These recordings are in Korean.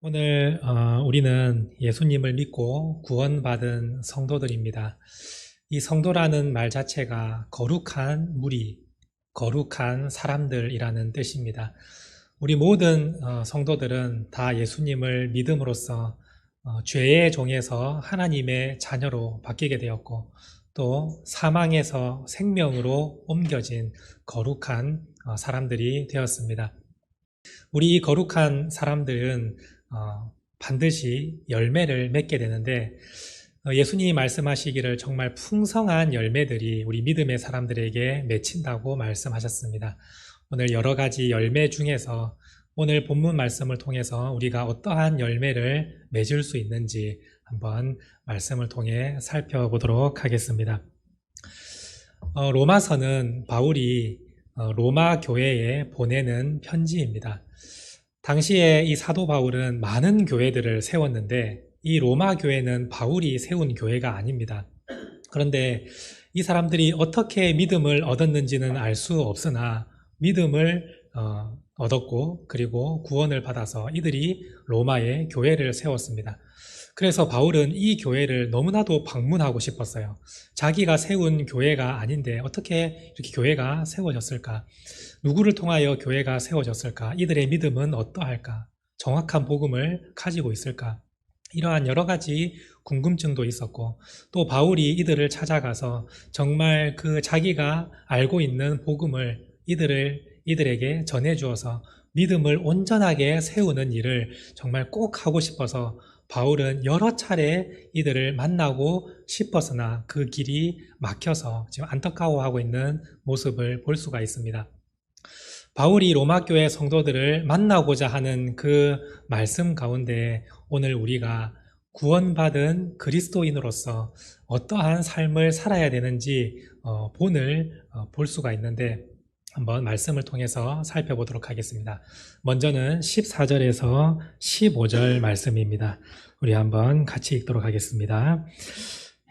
오늘 우리는 예수님을 믿고 구원받은 성도들입니다. 이 성도라는 말 자체가 거룩한 무리, 거룩한 사람들이라는 뜻입니다. 우리 모든 성도들은 다 예수님을 믿음으로써 죄의 종에서 하나님의 자녀로 바뀌게 되었고, 또 사망에서 생명으로 옮겨진 거룩한 사람들이 되었습니다. 우리 이 거룩한 사람들은 반드시 열매를 맺게 되는데, 예수님이 말씀하시기를 정말 풍성한 열매들이 우리 믿음의 사람들에게 맺힌다고 말씀하셨습니다. 오늘 여러 가지 열매 중에서 오늘 본문 말씀을 통해서 우리가 어떠한 열매를 맺을 수 있는지 한번 말씀을 통해 살펴보도록 하겠습니다. 로마서는 바울이 로마 교회에 보내는 편지입니다. 당시에 이 사도 바울은 많은 교회들을 세웠는데 이 로마 교회는 바울이 세운 교회가 아닙니다. 그런데 이 사람들이 어떻게 믿음을 얻었는지는 알 수 없으나 믿음을 얻었고 그리고 구원을 받아서 이들이 로마에 교회를 세웠습니다. 그래서 바울은 이 교회를 너무나도 방문하고 싶었어요. 자기가 세운 교회가 아닌데 어떻게 이렇게 교회가 세워졌을까? 누구를 통하여 교회가 세워졌을까? 이들의 믿음은 어떠할까? 정확한 복음을 가지고 있을까? 이러한 여러 가지 궁금증도 있었고, 또 바울이 이들을 찾아가서 정말 그 자기가 알고 있는 복음을 이들에게 전해주어서 믿음을 온전하게 세우는 일을 정말 꼭 하고 싶어서 바울은 여러 차례 이들을 만나고 싶었으나 그 길이 막혀서 지금 안타까워하고 있는 모습을 볼 수가 있습니다. 바울이 로마 교회 성도들을 만나고자 하는 그 말씀 가운데 오늘 우리가 구원받은 그리스도인으로서 어떠한 삶을 살아야 되는지 본을 볼 수가 있는데 한번 말씀을 통해서 살펴보도록 하겠습니다. 먼저는 14절에서 15절 말씀입니다. 우리 한번 같이 읽도록 하겠습니다.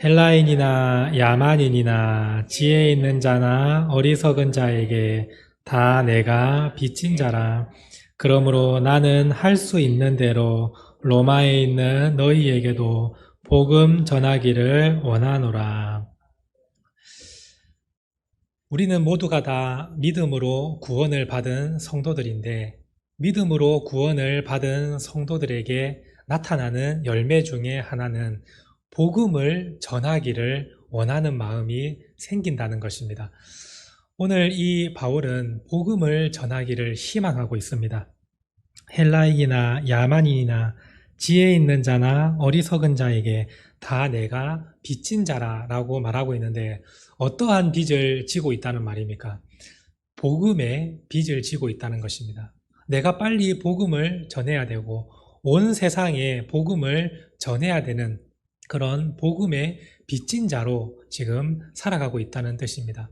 헬라인이나 야만인이나 지혜 있는 자나 어리석은 자에게 다 내가 빚진 자라. 그러므로 나는 할 수 있는 대로 로마에 있는 너희에게도 복음 전하기를 원하노라. 우리는 모두가 다 믿음으로 구원을 받은 성도들인데, 믿음으로 구원을 받은 성도들에게 나타나는 열매 중에 하나는 복음을 전하기를 원하는 마음이 생긴다는 것입니다. 오늘 이 바울은 복음을 전하기를 희망하고 있습니다. 헬라인이나 야만인이나 지혜 있는 자나 어리석은 자에게 다 내가 빚진 자라라고 말하고 있는데, 어떠한 빚을 지고 있다는 말입니까? 복음의 빚을 지고 있다는 것입니다. 내가 빨리 복음을 전해야 되고 온 세상에 복음을 전해야 되는 그런 복음의 빚진 자로 지금 살아가고 있다는 뜻입니다.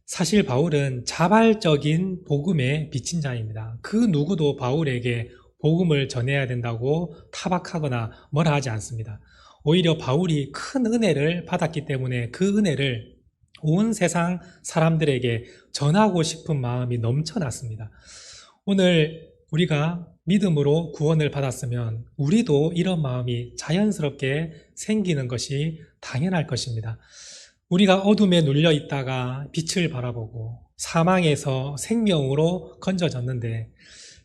사실 바울은 자발적인 복음의 빚진 자입니다. 그 누구도 바울에게 복음을 전해야 된다고 타박하거나 뭐라 하지 않습니다. 오히려 바울이 큰 은혜를 받았기 때문에 그 은혜를 온 세상 사람들에게 전하고 싶은 마음이 넘쳐났습니다. 오늘 우리가 믿음으로 구원을 받았으면 우리도 이런 마음이 자연스럽게 생기는 것이 당연할 것입니다. 우리가 어둠에 눌려 있다가 빛을 바라보고 사망에서 생명으로 건져졌는데,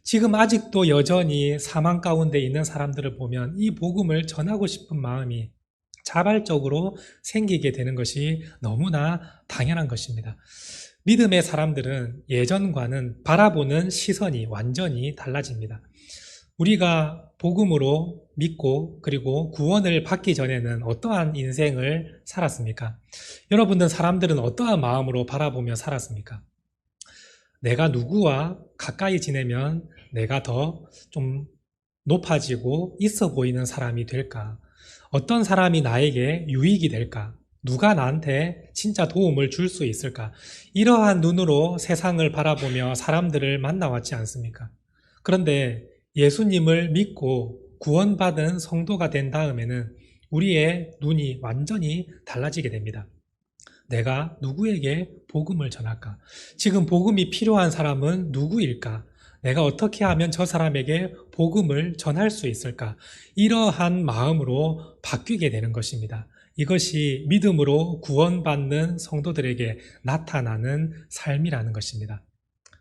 지금 아직도 여전히 사망 가운데 있는 사람들을 보면 이 복음을 전하고 싶은 마음이 자발적으로 생기게 되는 것이 너무나 당연한 것입니다. 믿음의 사람들은 예전과는 바라보는 시선이 완전히 달라집니다. 우리가 복음으로 믿고 그리고 구원을 받기 전에는 어떠한 인생을 살았습니까? 여러분들 사람들은 어떠한 마음으로 바라보며 살았습니까? 내가 누구와 가까이 지내면 내가 더 좀 높아지고 있어 보이는 사람이 될까? 어떤 사람이 나에게 유익이 될까? 누가 나한테 진짜 도움을 줄 수 있을까? 이러한 눈으로 세상을 바라보며 사람들을 만나왔지 않습니까? 그런데 예수님을 믿고 구원받은 성도가 된 다음에는 우리의 눈이 완전히 달라지게 됩니다. 내가 누구에게 복음을 전할까? 지금 복음이 필요한 사람은 누구일까? 내가 어떻게 하면 저 사람에게 복음을 전할 수 있을까? 이러한 마음으로 바뀌게 되는 것입니다. 이것이 믿음으로 구원받는 성도들에게 나타나는 삶이라는 것입니다.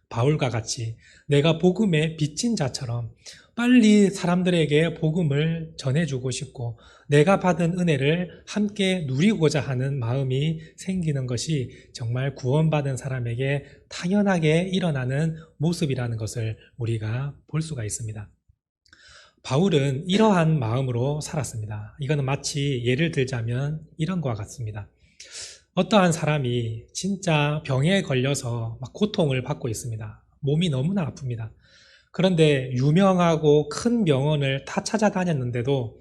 바울과 같이 내가 복음에 빚진 자처럼 빨리 사람들에게 복음을 전해주고 싶고 내가 받은 은혜를 함께 누리고자 하는 마음이 생기는 것이 정말 구원받은 사람에게 당연하게 일어나는 모습이라는 것을 우리가 볼 수가 있습니다. 바울은 이러한 마음으로 살았습니다. 이거는 마치 예를 들자면 이런 것과 같습니다. 어떠한 사람이 진짜 병에 걸려서 막 고통을 받고 있습니다. 몸이 너무나 아픕니다. 그런데 유명하고 큰 병원을 다 찾아다녔는데도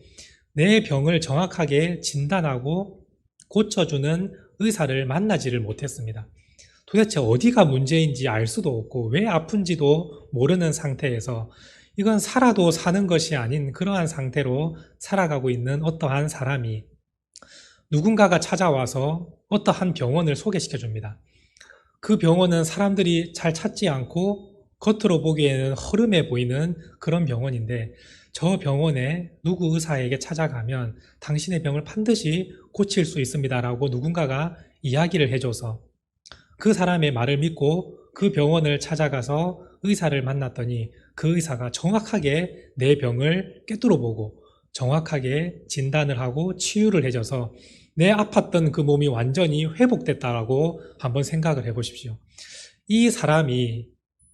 내 병을 정확하게 진단하고 고쳐주는 의사를 만나지를 못했습니다. 도대체 어디가 문제인지 알 수도 없고 왜 아픈지도 모르는 상태에서 이건 살아도 사는 것이 아닌 그러한 상태로 살아가고 있는 어떠한 사람이 누군가가 찾아와서 어떠한 병원을 소개시켜 줍니다. 그 병원은 사람들이 잘 찾지 않고 겉으로 보기에는 허름해 보이는 그런 병원인데 저 병원에 누구 의사에게 찾아가면 당신의 병을 반드시 고칠 수 있습니다라고 누군가가 이야기를 해줘서 그 사람의 말을 믿고 그 병원을 찾아가서 의사를 만났더니 그 의사가 정확하게 내 병을 꿰뚫어 보고 정확하게 진단을 하고 치유를 해줘서 내 아팠던 그 몸이 완전히 회복됐다라고 한번 생각을 해보십시오. 이 사람이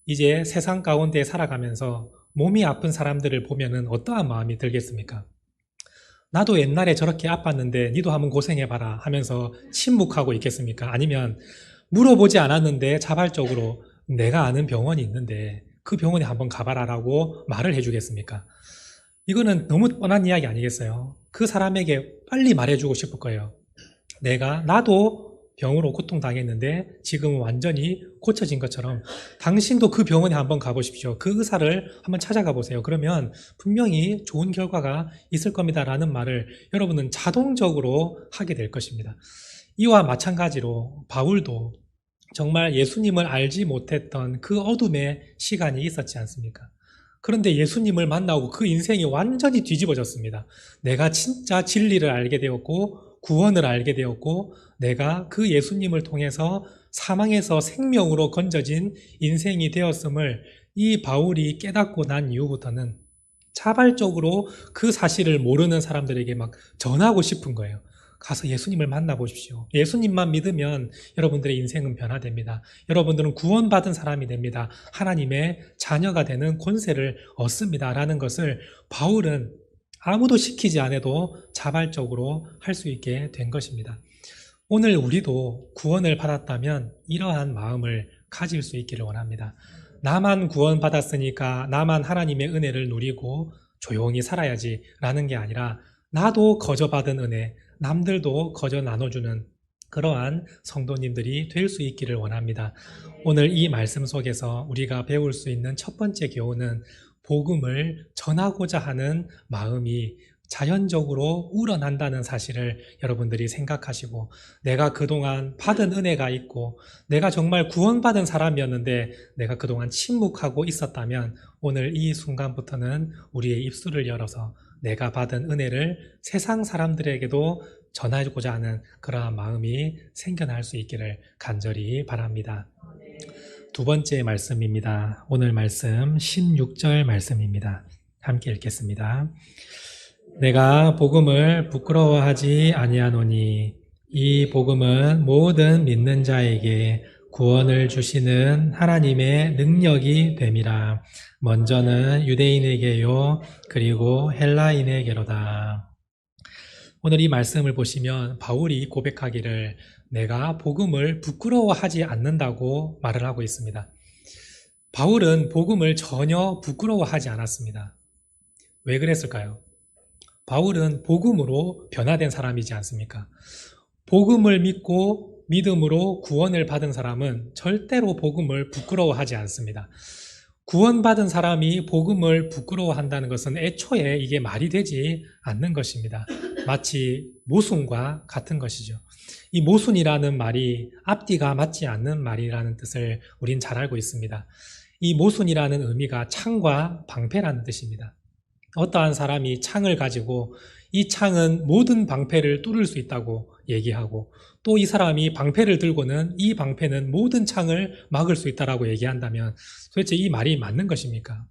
이제 세상 가운데 살아가면서 몸이 아픈 사람들을 보면은 어떠한 마음이 들겠습니까? 나도 옛날에 저렇게 아팠는데 니도 한번 고생해봐라 하면서 침묵하고 있겠습니까? 아니면 물어보지 않았는데 자발적으로 내가 아는 병원이 있는데 그 병원에 한번 가봐라라고 말을 해주겠습니까? 이거는 너무 뻔한 이야기 아니겠어요? 그 사람에게 빨리 말해주고 싶을 거예요. 나도 병으로 고통당했는데 지금은 완전히 고쳐진 것처럼 당신도 그 병원에 한번 가보십시오. 그 의사를 한번 찾아가 보세요. 그러면 분명히 좋은 결과가 있을 겁니다. 라는 말을 여러분은 자동적으로 하게 될 것입니다. 이와 마찬가지로 바울도 정말 예수님을 알지 못했던 그 어둠의 시간이 있었지 않습니까? 그런데 예수님을 만나고 그 인생이 완전히 뒤집어졌습니다. 내가 진짜 진리를 알게 되었고 구원을 알게 되었고 내가 그 예수님을 통해서 사망에서 생명으로 건져진 인생이 되었음을 이 바울이 깨닫고 난 이후부터는 자발적으로 그 사실을 모르는 사람들에게 막 전하고 싶은 거예요. 가서 예수님을 만나보십시오. 예수님만 믿으면 여러분들의 인생은 변화됩니다. 여러분들은 구원받은 사람이 됩니다. 하나님의 자녀가 되는 권세를 얻습니다. 라는 것을 바울은 아무도 시키지 않아도 자발적으로 할 수 있게 된 것입니다. 오늘 우리도 구원을 받았다면 이러한 마음을 가질 수 있기를 원합니다. 나만 구원받았으니까 나만 하나님의 은혜를 누리고 조용히 살아야지 라는 게 아니라 나도 거저 받은 은혜, 남들도 거저 나눠주는 그러한 성도님들이 될 수 있기를 원합니다. 오늘 이 말씀 속에서 우리가 배울 수 있는 첫 번째 교훈은 복음을 전하고자 하는 마음이 자연적으로 우러난다는 사실을 여러분들이 생각하시고 내가 그동안 받은 은혜가 있고 내가 정말 구원받은 사람이었는데 내가 그동안 침묵하고 있었다면 오늘 이 순간부터는 우리의 입술을 열어서 내가 받은 은혜를 세상 사람들에게도 전하고자 하는 그러한 마음이 생겨날 수 있기를 간절히 바랍니다. 두 번째 말씀입니다. 오늘 말씀 16절 말씀입니다. 함께 읽겠습니다. 내가 복음을 부끄러워하지 아니하노니 이 복음은 모든 믿는 자에게 구원을 주시는 하나님의 능력이 됨이라. 먼저는 유대인에게요 그리고 헬라인에게로다. 오늘 이 말씀을 보시면 바울이 고백하기를 내가 복음을 부끄러워하지 않는다고 말을 하고 있습니다. 바울은 복음을 전혀 부끄러워하지 않았습니다. 왜 그랬을까요? 바울은 복음으로 변화된 사람이지 않습니까? 복음을 믿고 믿음으로 구원을 받은 사람은 절대로 복음을 부끄러워하지 않습니다. 구원받은 사람이 복음을 부끄러워한다는 것은 애초에 이게 말이 되지 않는 것입니다. 마치 모순과 같은 것이죠. 이 모순이라는 말이 앞뒤가 맞지 않는 말이라는 뜻을 우린 잘 알고 있습니다. 이 모순이라는 의미가 창과 방패라는 뜻입니다. 어떠한 사람이 창을 가지고 이 창은 모든 방패를 뚫을 수 있다고 얘기하고, 또 이 사람이 방패를 들고는 이 방패는 모든 창을 막을 수 있다라고 얘기한다면 도대체 이 말이 맞는 것입니까?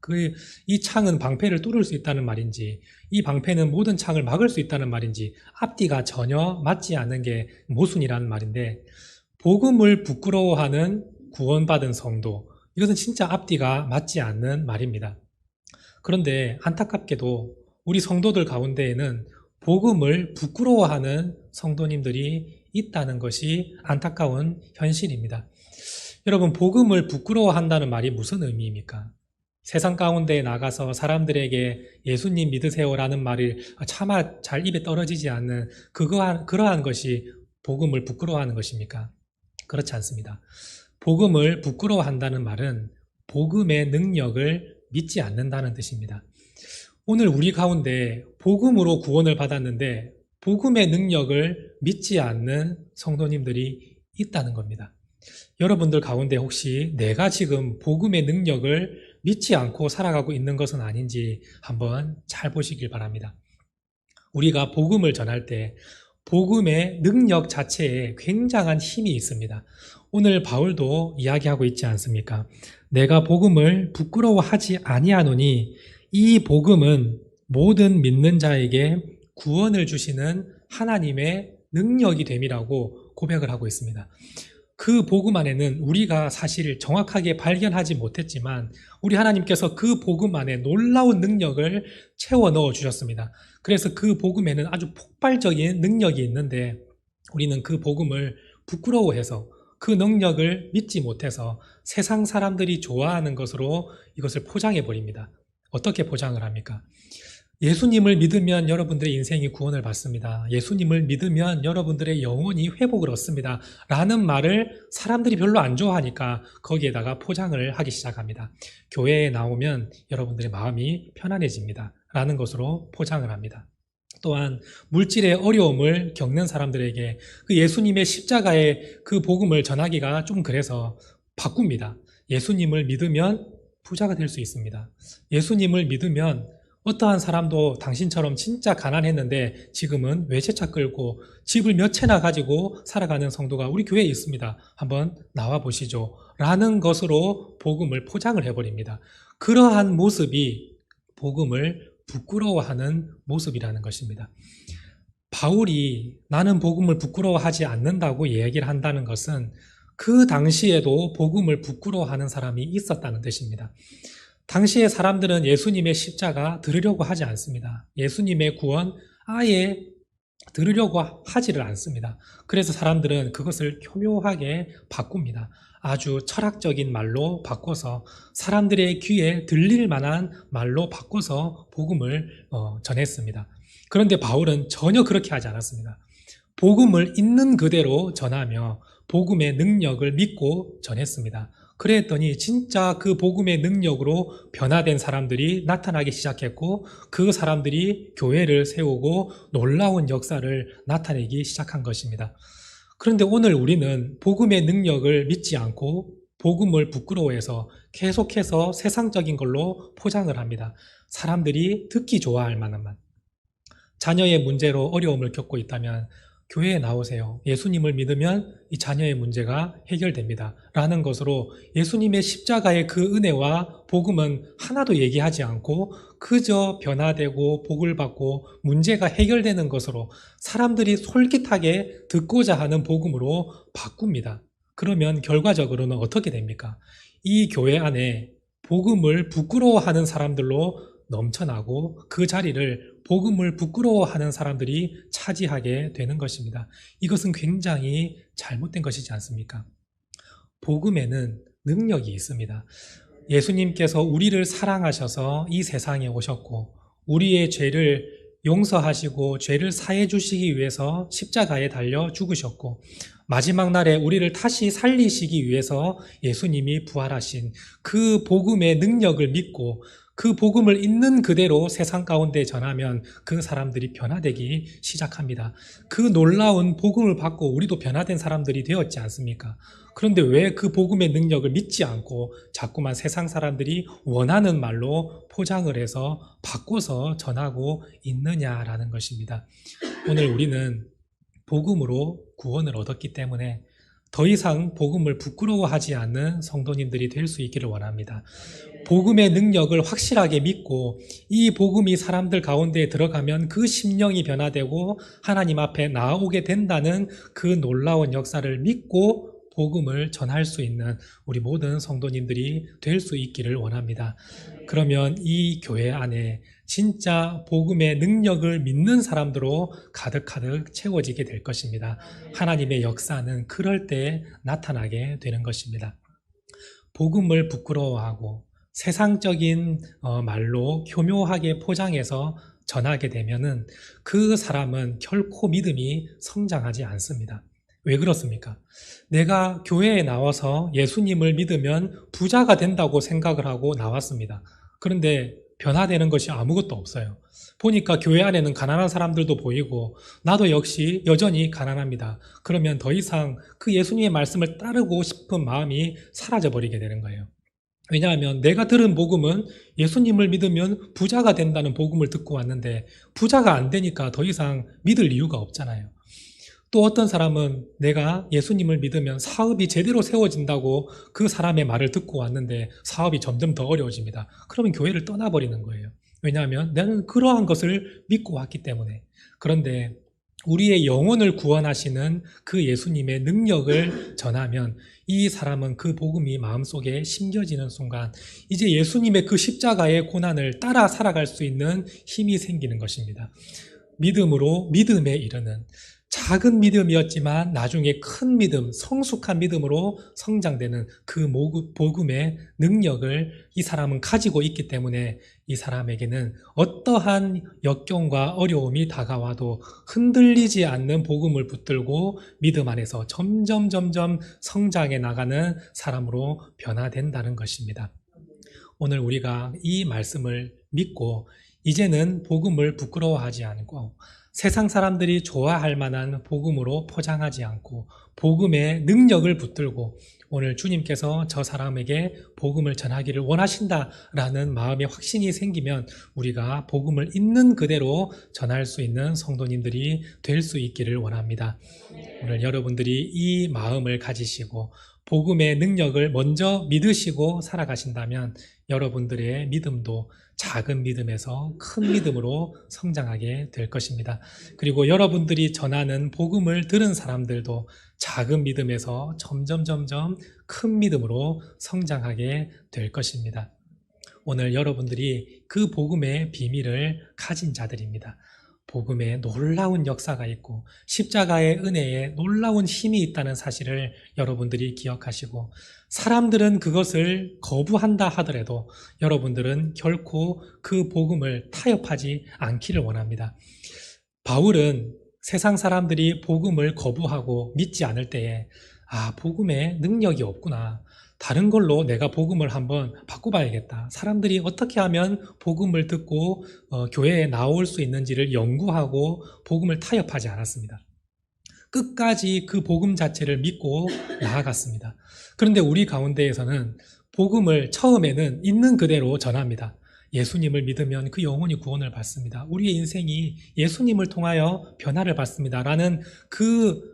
이 창은 방패를 뚫을 수 있다는 말인지, 이 방패는 모든 창을 막을 수 있다는 말인지 앞뒤가 전혀 맞지 않는 게 모순이라는 말인데, 복음을 부끄러워하는 구원받은 성도, 이것은 진짜 앞뒤가 맞지 않는 말입니다. 그런데 안타깝게도 우리 성도들 가운데에는 복음을 부끄러워하는 성도님들이 있다는 것이 안타까운 현실입니다. 여러분, 복음을 부끄러워한다는 말이 무슨 의미입니까? 세상 가운데 나가서 사람들에게 예수님 믿으세요라는 말을 차마 잘 입에 떨어지지 않는 그러한 것이 복음을 부끄러워하는 것입니까? 그렇지 않습니다. 복음을 부끄러워한다는 말은 복음의 능력을 믿지 않는다는 뜻입니다. 오늘 우리 가운데 복음으로 구원을 받았는데 복음의 능력을 믿지 않는 성도님들이 있다는 겁니다. 여러분들 가운데 혹시 내가 지금 복음의 능력을 믿지 않고 살아가고 있는 것은 아닌지 한번 잘 보시길 바랍니다. 우리가 복음을 전할 때 복음의 능력 자체에 굉장한 힘이 있습니다. 오늘 바울도 이야기하고 있지 않습니까? 내가 복음을 부끄러워하지 아니하노니 이 복음은 모든 믿는 자에게 구원을 주시는 하나님의 능력이 됨이라고 고백을 하고 있습니다. 그 복음 안에는 우리가 사실 정확하게 발견하지 못했지만 우리 하나님께서 그 복음 안에 놀라운 능력을 채워 넣어 주셨습니다. 그래서 그 복음에는 아주 폭발적인 능력이 있는데 우리는 그 복음을 부끄러워해서 그 능력을 믿지 못해서 세상 사람들이 좋아하는 것으로 이것을 포장해 버립니다. 어떻게 포장을 합니까? 예수님을 믿으면 여러분들의 인생이 구원을 받습니다. 예수님을 믿으면 여러분들의 영혼이 회복을 얻습니다. 라는 말을 사람들이 별로 안 좋아하니까 거기에다가 포장을 하기 시작합니다. 교회에 나오면 여러분들의 마음이 편안해집니다. 라는 것으로 포장을 합니다. 또한 물질의 어려움을 겪는 사람들에게 그 예수님의 십자가의 그 복음을 전하기가 좀 그래서 바꿉니다. 예수님을 믿으면 부자가 될 수 있습니다. 예수님을 믿으면 어떠한 사람도 당신처럼 진짜 가난했는데 지금은 외제차 끌고 집을 몇 채나 가지고 살아가는 성도가 우리 교회에 있습니다. 한번 나와 보시죠. 라는 것으로 복음을 포장을 해버립니다. 그러한 모습이 복음을 부끄러워하는 모습이라는 것입니다. 바울이 나는 복음을 부끄러워하지 않는다고 얘기를 한다는 것은 그 당시에도 복음을 부끄러워하는 사람이 있었다는 뜻입니다. 당시의 사람들은 예수님의 십자가 들으려고 하지 않습니다. 예수님의 구원 아예 들으려고 하지를 않습니다. 그래서 사람들은 그것을 교묘하게 바꿉니다. 아주 철학적인 말로 바꿔서 사람들의 귀에 들릴 만한 말로 바꿔서 복음을 전했습니다. 그런데 바울은 전혀 그렇게 하지 않았습니다. 복음을 있는 그대로 전하며 복음의 능력을 믿고 전했습니다. 그랬더니 진짜 그 복음의 능력으로 변화된 사람들이 나타나기 시작했고 그 사람들이 교회를 세우고 놀라운 역사를 나타내기 시작한 것입니다. 그런데 오늘 우리는 복음의 능력을 믿지 않고 복음을 부끄러워해서 계속해서 세상적인 걸로 포장을 합니다. 사람들이 듣기 좋아할 만한 말. 자녀의 문제로 어려움을 겪고 있다면 교회에 나오세요. 예수님을 믿으면 이 자녀의 문제가 해결됩니다. 라는 것으로 예수님의 십자가의 그 은혜와 복음은 하나도 얘기하지 않고 그저 변화되고 복을 받고 문제가 해결되는 것으로 사람들이 솔깃하게 듣고자 하는 복음으로 바꿉니다. 그러면 결과적으로는 어떻게 됩니까? 이 교회 안에 복음을 부끄러워하는 사람들로 넘쳐나고 그 자리를 복음을 부끄러워하는 사람들이 차지하게 되는 것입니다. 이것은 굉장히 잘못된 것이지 않습니까? 복음에는 능력이 있습니다. 예수님께서 우리를 사랑하셔서 이 세상에 오셨고 우리의 죄를 용서하시고 죄를 사해 주시기 위해서 십자가에 달려 죽으셨고 마지막 날에 우리를 다시 살리시기 위해서 예수님이 부활하신 그 복음의 능력을 믿고 그 복음을 있는 그대로 세상 가운데 전하면 그 사람들이 변화되기 시작합니다. 그 놀라운 복음을 받고 우리도 변화된 사람들이 되었지 않습니까? 그런데 왜 그 복음의 능력을 믿지 않고 자꾸만 세상 사람들이 원하는 말로 포장을 해서 바꿔서 전하고 있느냐라는 것입니다. 오늘 우리는 복음으로 구원을 얻었기 때문에 더 이상 복음을 부끄러워하지 않는 성도님들이 될 수 있기를 원합니다. 복음의 능력을 확실하게 믿고 이 복음이 사람들 가운데에 들어가면 그 심령이 변화되고 하나님 앞에 나아오게 된다는 그 놀라운 역사를 믿고 복음을 전할 수 있는 우리 모든 성도님들이 될 수 있기를 원합니다. 그러면 이 교회 안에 진짜 복음의 능력을 믿는 사람들로 가득가득 채워지게 될 것입니다. 하나님의 역사는 그럴 때 나타나게 되는 것입니다. 복음을 부끄러워하고 세상적인 말로 교묘하게 포장해서 전하게 되면은 그 사람은 결코 믿음이 성장하지 않습니다. 왜 그렇습니까? 내가 교회에 나와서 예수님을 믿으면 부자가 된다고 생각을 하고 나왔습니다. 그런데 변화되는 것이 아무것도 없어요. 보니까 교회 안에는 가난한 사람들도 보이고 나도 역시 여전히 가난합니다. 그러면 더 이상 그 예수님의 말씀을 따르고 싶은 마음이 사라져버리게 되는 거예요. 왜냐하면 내가 들은 복음은 예수님을 믿으면 부자가 된다는 복음을 듣고 왔는데 부자가 안 되니까 더 이상 믿을 이유가 없잖아요. 또 어떤 사람은 내가 예수님을 믿으면 사업이 제대로 세워진다고 그 사람의 말을 듣고 왔는데 사업이 점점 더 어려워집니다. 그러면 교회를 떠나버리는 거예요. 왜냐하면 나는 그러한 것을 믿고 왔기 때문에. 그런데 우리의 영혼을 구원하시는 그 예수님의 능력을 전하면 이 사람은 그 복음이 마음속에 심겨지는 순간 이제 예수님의 그 십자가의 고난을 따라 살아갈 수 있는 힘이 생기는 것입니다. 믿음으로 믿음에 이르는 작은 믿음이었지만 나중에 큰 믿음, 성숙한 믿음으로 성장되는 그 복음의 능력을 이 사람은 가지고 있기 때문에 이 사람에게는 어떠한 역경과 어려움이 다가와도 흔들리지 않는 복음을 붙들고 믿음 안에서 점점 성장해 나가는 사람으로 변화된다는 것입니다. 오늘 우리가 이 말씀을 믿고 이제는 복음을 부끄러워하지 않고 세상 사람들이 좋아할 만한 복음으로 포장하지 않고 복음의 능력을 붙들고 오늘 주님께서 저 사람에게 복음을 전하기를 원하신다라는 마음의 확신이 생기면 우리가 복음을 있는 그대로 전할 수 있는 성도님들이 될 수 있기를 원합니다. 오늘 여러분들이 이 마음을 가지시고 복음의 능력을 먼저 믿으시고 살아가신다면 여러분들의 믿음도 작은 믿음에서 큰 믿음으로 성장하게 될 것입니다. 그리고 여러분들이 전하는 복음을 들은 사람들도 작은 믿음에서 점점 큰 믿음으로 성장하게 될 것입니다. 오늘 여러분들이 그 복음의 비밀을 가진 자들입니다. 복음에 놀라운 역사가 있고 십자가의 은혜에 놀라운 힘이 있다는 사실을 여러분들이 기억하시고 사람들은 그것을 거부한다 하더라도 여러분들은 결코 그 복음을 타협하지 않기를 원합니다. 바울은 세상 사람들이 복음을 거부하고 믿지 않을 때에 복음에 능력이 없구나. 다른 걸로 내가 복음을 한번 바꿔봐야겠다. 사람들이 어떻게 하면 복음을 듣고 교회에 나올 수 있는지를 연구하고 복음을 타협하지 않았습니다. 끝까지 그 복음 자체를 믿고 나아갔습니다. 그런데 우리 가운데에서는 복음을 처음에는 있는 그대로 전합니다. 예수님을 믿으면 그 영혼이 구원을 받습니다. 우리의 인생이 예수님을 통하여 변화를 받습니다. 라는 그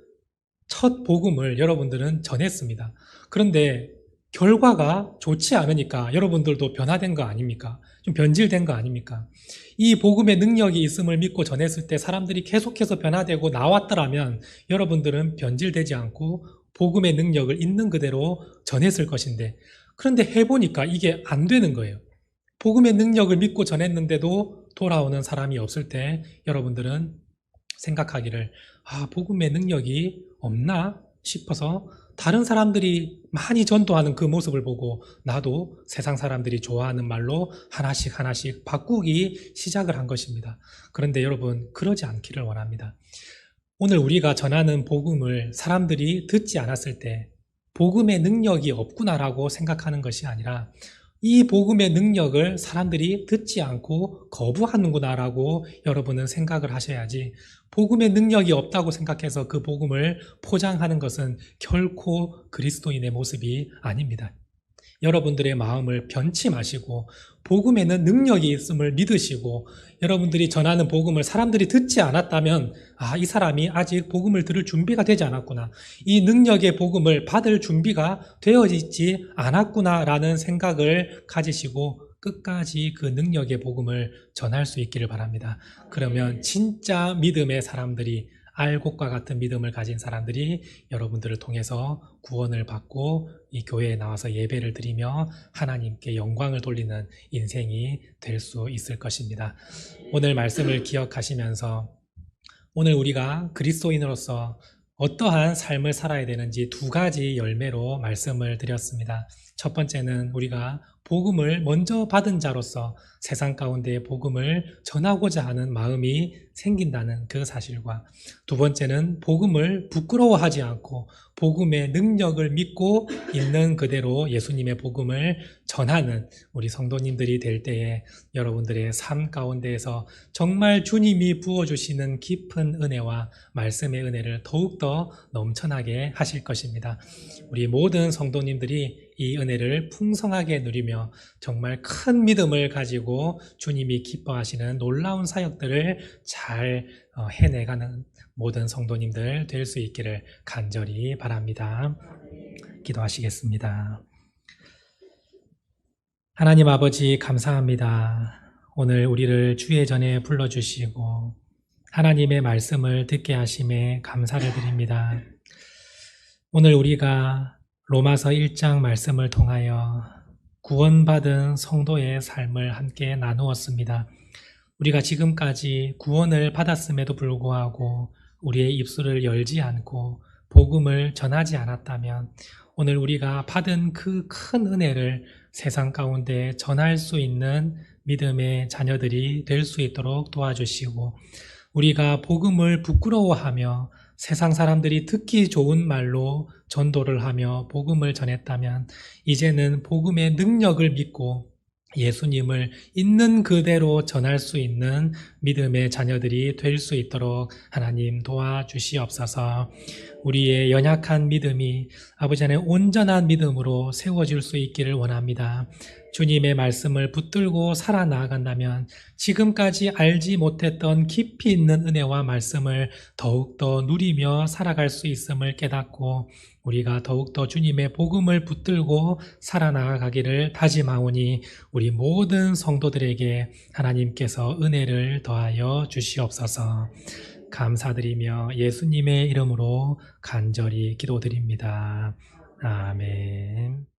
첫 복음을 여러분들은 전했습니다. 그런데 결과가 좋지 않으니까 여러분들도 변화된 거 아닙니까? 좀 변질된 거 아닙니까? 이 복음의 능력이 있음을 믿고 전했을 때 사람들이 계속해서 변화되고 나왔더라면 여러분들은 변질되지 않고 복음의 능력을 있는 그대로 전했을 것인데 그런데 해보니까 이게 안 되는 거예요. 복음의 능력을 믿고 전했는데도 돌아오는 사람이 없을 때 여러분들은 생각하기를 복음의 능력이 없나 싶어서 다른 사람들이 많이 전도하는 그 모습을 보고 나도 세상 사람들이 좋아하는 말로 하나씩 바꾸기 시작을 한 것입니다. 그런데 여러분 그러지 않기를 원합니다. 오늘 우리가 전하는 복음을 사람들이 듣지 않았을 때 복음의 능력이 없구나라고 생각하는 것이 아니라 이 복음의 능력을 사람들이 듣지 않고 거부하는구나라고 여러분은 생각을 하셔야지, 복음의 능력이 없다고 생각해서 그 복음을 포장하는 것은 결코 그리스도인의 모습이 아닙니다. 여러분들의 마음을 변치 마시고 복음에는 능력이 있음을 믿으시고, 여러분들이 전하는 복음을 사람들이 듣지 않았다면 이 사람이 아직 복음을 들을 준비가 되지 않았구나, 이 능력의 복음을 받을 준비가 되어 있지 않았구나 라는 생각을 가지시고 끝까지 그 능력의 복음을 전할 수 있기를 바랍니다. 그러면 진짜 믿음의 사람들이, 알곡과 같은 믿음을 가진 사람들이 여러분들을 통해서 구원을 받고 이 교회에 나와서 예배를 드리며 하나님께 영광을 돌리는 인생이 될 수 있을 것입니다. 오늘 말씀을 기억하시면서 오늘 우리가 그리스도인으로서 어떠한 삶을 살아야 되는지 두 가지 열매로 말씀을 드렸습니다. 첫 번째는 우리가 복음을 먼저 받은 자로서 세상 가운데 복음을 전하고자 하는 마음이 생긴다는 그 사실과, 두 번째는 복음을 부끄러워하지 않고 복음의 능력을 믿고 있는 그대로 예수님의 복음을 전하는 우리 성도님들이 될 때에 여러분들의 삶 가운데에서 정말 주님이 부어주시는 깊은 은혜와 말씀의 은혜를 더욱더 넘쳐나게 하실 것입니다. 우리 모든 성도님들이 이 은혜를 풍성하게 누리며 정말 큰 믿음을 가지고 주님이 기뻐하시는 놀라운 사역들을 잘 해내가는 모든 성도님들 될 수 있기를 간절히 바랍니다. 기도하시겠습니다. 하나님 아버지, 감사합니다. 오늘 우리를 주의 전에 불러주시고 하나님의 말씀을 듣게 하심에 감사를 드립니다. 오늘 우리가 로마서 1장 말씀을 통하여 구원받은 성도의 삶을 함께 나누었습니다. 우리가 지금까지 구원을 받았음에도 불구하고 우리의 입술을 열지 않고 복음을 전하지 않았다면 오늘 우리가 받은 그 큰 은혜를 세상 가운데 전할 수 있는 믿음의 자녀들이 될 수 있도록 도와주시고, 우리가 복음을 부끄러워하며 세상 사람들이 듣기 좋은 말로 전도를 하며 복음을 전했다면 이제는 복음의 능력을 믿고 예수님을 있는 그대로 전할 수 있는 믿음의 자녀들이 될 수 있도록 하나님 도와주시옵소서. 우리의 연약한 믿음이 아버지 안에 온전한 믿음으로 세워질 수 있기를 원합니다. 주님의 말씀을 붙들고 살아나간다면 지금까지 알지 못했던 깊이 있는 은혜와 말씀을 더욱더 누리며 살아갈 수 있음을 깨닫고 우리가 더욱더 주님의 복음을 붙들고 살아나가기를 다짐하오니 우리 모든 성도들에게 하나님께서 은혜를 더하여 주시옵소서. 감사드리며 예수님의 이름으로 간절히 기도드립니다. 아멘.